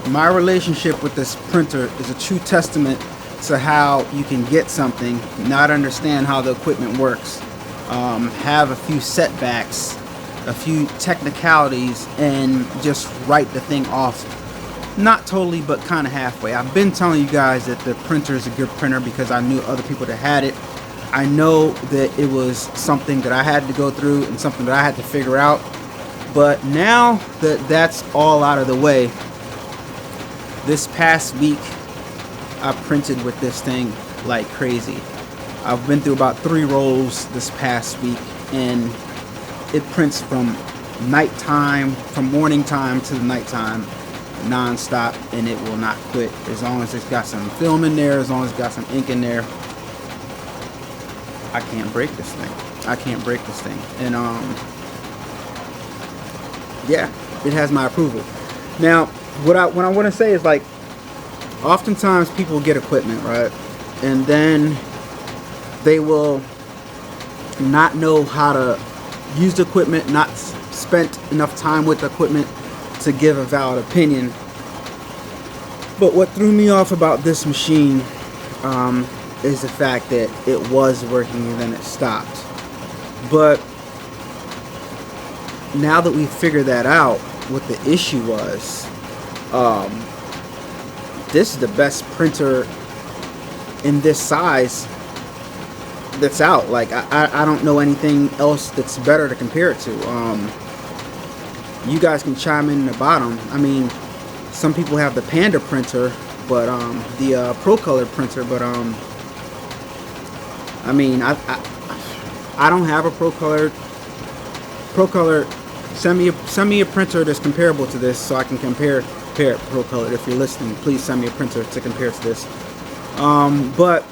My relationship with this printer is a true testament to how you can get something, not understand how the equipment works, have a few setbacks, a few technicalities, and just write the thing off. Not totally, but kind of halfway. I've been telling you guys that the printer is a good printer because I knew other people that had it. I know that it was something that I had to go through and something that I had to figure out. But now that that's all out of the way, this past week I printed with this thing like crazy. I've been through about 3 rolls this past week, and it prints from nighttime, from morning time to the nighttime, non-stop, and it will not quit as long as it's got some film in there, as long as it's got some ink in there. I can't break this thing. I can't break this thing. And yeah, it has my approval. Now, what I want to say is, like, oftentimes people get equipment, right? And then they will not know how to use the equipment, not spent enough time with the equipment to give a valid opinion. But what threw me off about this machine is the fact that it was working and then it stopped. But now that we figured that out, what the issue was, this is the best printer in this size that's out. Like, I don't know anything else that's better to compare it to. You guys can chime in the bottom. I mean, some people have the Panda printer, but the Pro Color printer, but I mean, I don't have a Pro Color. Send me a printer that's comparable to this so I can compare it. Pro Color, if you're listening, please send me a printer to compare to this. But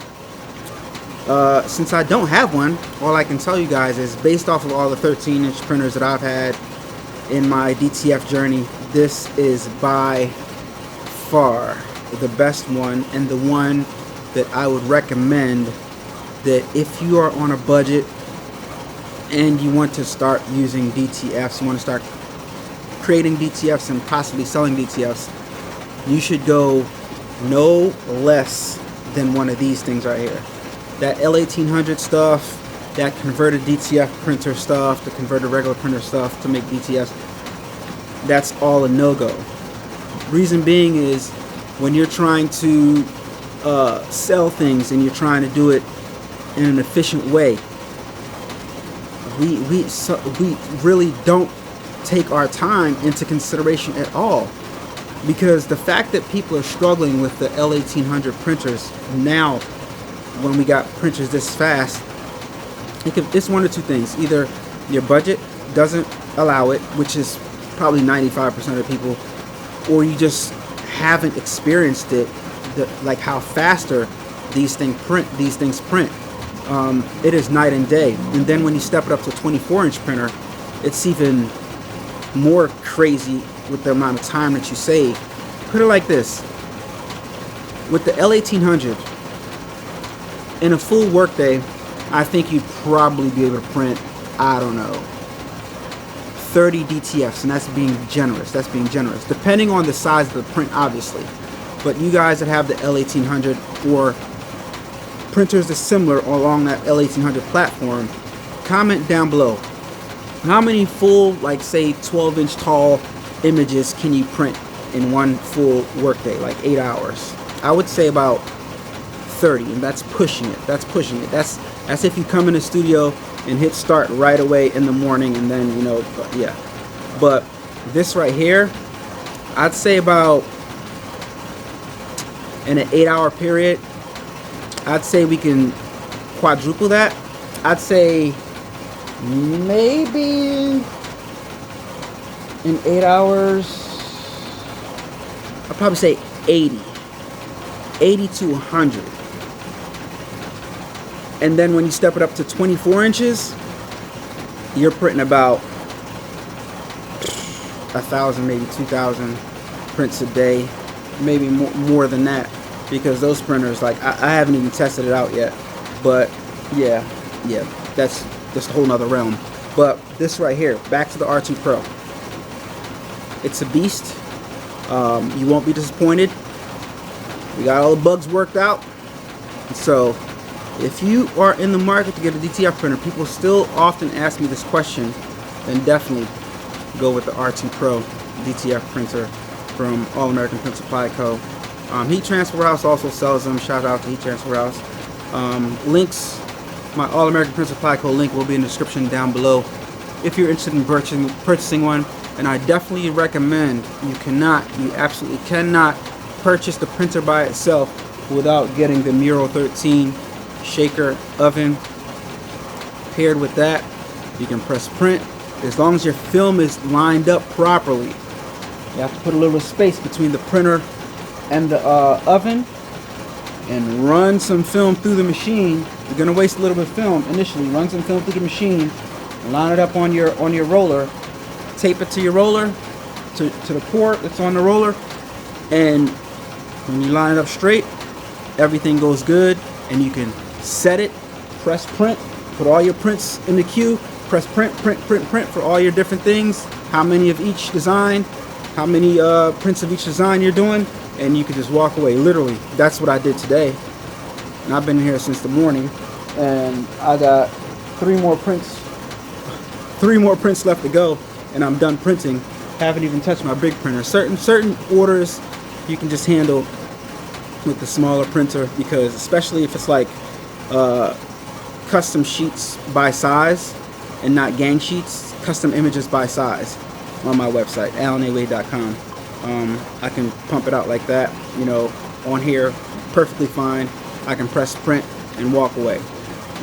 since I don't have one, all I can tell you guys is, based off of all the 13-inch printers that I've had in my DTF journey, this is by far the best one, and the one that I would recommend, that if you are on a budget and you want to start using DTFs, you want to start creating DTFs and possibly selling DTFs, you should go no less than one of these things right here. That L1800 stuff, that converted DTF printer stuff, the converted regular printer stuff to make DTFs, that's all a no-go. Reason being is, when you're trying to sell things and you're trying to do it in an efficient way, we really don't take our time into consideration at all. Because the fact that people are struggling with the L1800 printers now, when we got printers this fast, it's one of two things. Either your budget doesn't allow it, which is probably 95% of people, or you just haven't experienced it, like how faster these things print. It is night and day. And then when you step it up to a 24-inch printer, it's even more crazy with the amount of time that you save. Put it like this: with the L1800, in a full workday, I think you'd probably be able to print, I don't know, 30 DTFs, and that's being generous. Depending on the size of the print, obviously. But you guys that have the L1800 or printers that's similar along that L1800 platform, comment down below. How many full, like, say 12-inch tall images can you print in one full workday, like 8 hours? I would say about 30, and that's pushing it. That's if you come in the studio and hit start right away in the morning, and then, you know, yeah. But this right here, I'd say about, in an 8-hour period, I'd say we can quadruple that. I'd say maybe in 8 hours, I'd probably say 80 to 100. And then when you step it up to 24 inches, you're printing about 1,000, maybe 2,000 prints a day, maybe more than that, because those printers, like, I haven't even tested it out yet. But yeah, that's just a whole nother realm. But this right here, back to the R2 Pro, it's a beast. You won't be disappointed. We got all the bugs worked out. So if you are in the market to get a DTF printer, people still often ask me this question, then definitely go with the R2 Pro DTF printer from All American Print Supply Co. Heat Transfer House also sells them. Shout out to Heat Transfer House. Links, my All American Print Supply Co. link will be in the description down below if you're interested in purchasing one. And I definitely recommend, you absolutely cannot purchase the printer by itself without getting the Mural 13 shaker oven. Paired with that, you can press print. As long as your film is lined up properly, you have to put a little space between the printer and the oven and run some film through the machine. You're gonna waste a little bit of film initially. Run some film through the machine, line it up on your roller, tape it to your roller, to the port that's on the roller, and when you line it up straight, everything goes good, and you can set it, press print, put all your prints in the queue, press print, print, print, print for all your different things, how many of each design, how many prints of each design you're doing, and you can just walk away. Literally, that's what I did today. And I've been here since the morning, and I got three more prints left to go, and I'm done printing. Haven't even touched my big printer. Certain orders you can just handle with the smaller printer, because especially if it's like custom sheets by size and not gang sheets, custom images by size on my website, alanawade.com. I can pump it out like that, you know, on here perfectly fine. I can press print and walk away.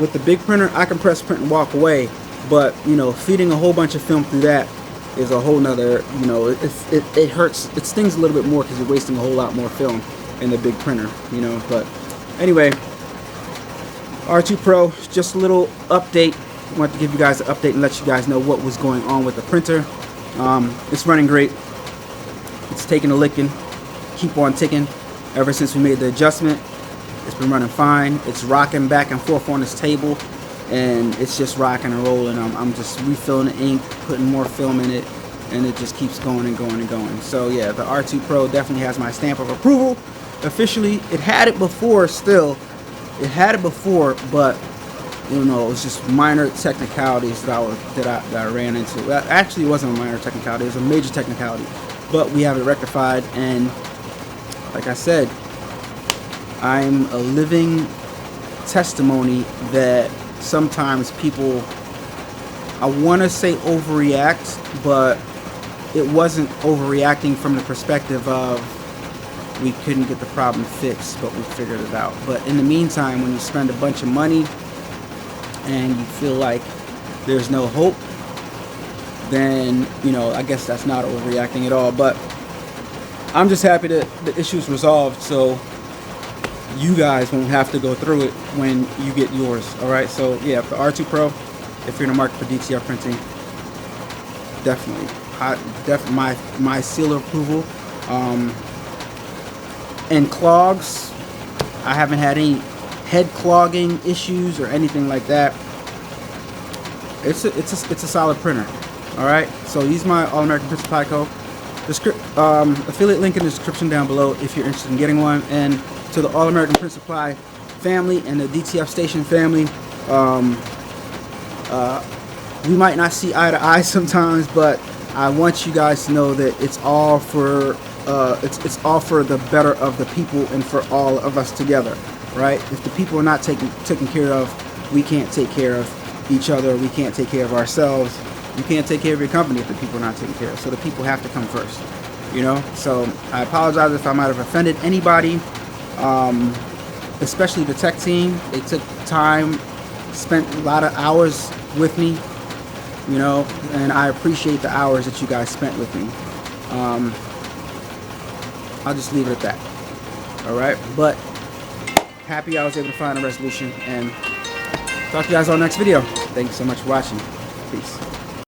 With the big printer, I can press print and walk away, but you know, feeding a whole bunch of film through that is a whole nother, you know, it hurts, it stings a little bit more because you're wasting a whole lot more film in the big printer, you know. But anyway, R2 Pro, just a little update. I wanted to give you guys an update and let you guys know what was going on with the printer. It's running great. It's taking a licking, keep on ticking. Ever since we made the adjustment, it's been running fine. It's rocking back and forth on this table, and it's just rocking and rolling. I'm just refilling the ink, putting more film in it, and it just keeps going and going and going. So yeah, the R2 Pro definitely has my stamp of approval. Officially, it had it before still. It had it before, but you know, it was just minor technicalities that I ran into. That actually wasn't a minor technicality, it was a major technicality. But we have it rectified, and like I said, I'm a living testimony that sometimes people, I want to say overreact, but it wasn't overreacting from the perspective of we couldn't get the problem fixed, but we figured it out. But in the meantime, when you spend a bunch of money and you feel like there's no hope, then, you know, I guess that's not overreacting at all. But I'm just happy that the issue's resolved, so you guys won't have to go through it when you get yours. All right, so yeah, the R2 Pro, if you're in the market for DTF printing, definitely my seal of approval. And clogs, I haven't had any head clogging issues or anything like that. It's a solid printer. All right, so use my All American Print Supply Co. Affiliate link in the description down below if you're interested in getting one. And to the All American Print Supply family and the DTF Station family, we might not see eye to eye sometimes, but I want you guys to know that it's all for it's all for the better of the people and for all of us together, right? If the people are not taken care of, we can't take care of each other. We can't take care of ourselves. You can't take care of your company if the people are not taken care of. So the people have to come first, you know? So I apologize if I might have offended anybody, especially the tech team. They took time, spent a lot of hours with me, you know, and I appreciate the hours that you guys spent with me. I'll just leave it at that. All right, but happy I was able to find a resolution, and talk to you guys on the next video. Thank you so much for watching. Peace.